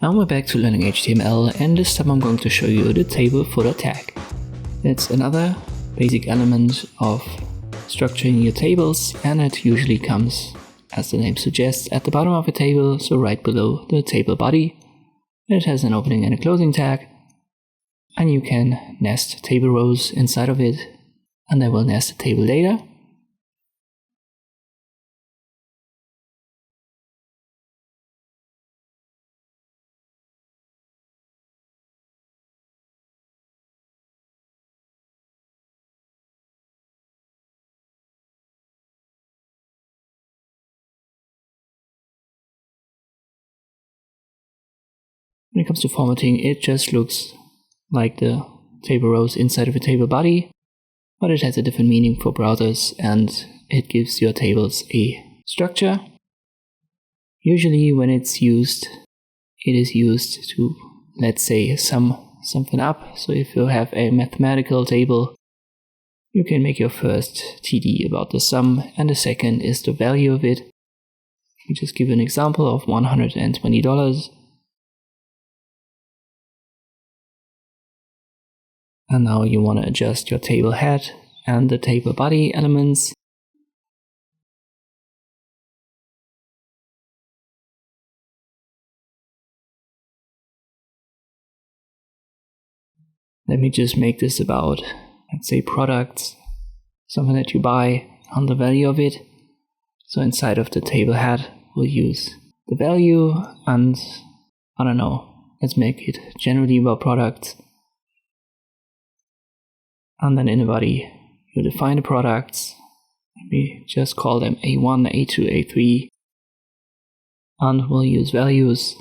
Now we're back to learning HTML, and this time I'm going to show you the table footer tag. It's another basic element of structuring your tables, and it usually comes, as the name suggests, at the bottom of a table, so right below the table body. It has an opening and a closing tag, and you can nest table rows inside of it, and that will nest the table data. When it comes to formatting, it just looks like the table rows inside of a table body, but it has a different meaning for browsers, and it gives your tables a structure. Usually when it's used, it is used to, let's say, sum something up. So if you have a mathematical table, you can make your first TD about the sum, and the second is the value of it. Let me just give an example of $120. And now you want to adjust your table head and the table body elements. Let me just make this about, let's say, products, something that you buy, and the value of it. So inside of the table head, we'll use the value, and I don't know, let's make it generally about products. And then in the body, you define the products. We just call them A1, A2, A3. And we'll use values,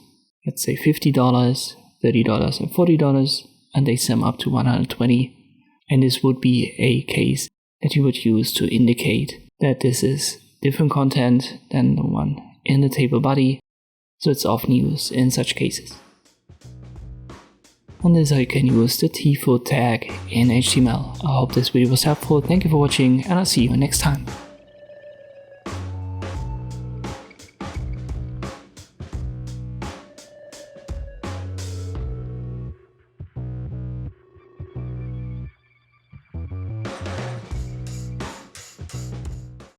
let's say $50, $30, and $40, and they sum up to 120. And this would be a case that you would use to indicate that this is different content than the one in the table body. So it's often used in such cases. And this is how you can use the tfoot tag in HTML. I hope this video was helpful. Thank you for watching, and I'll see you next time.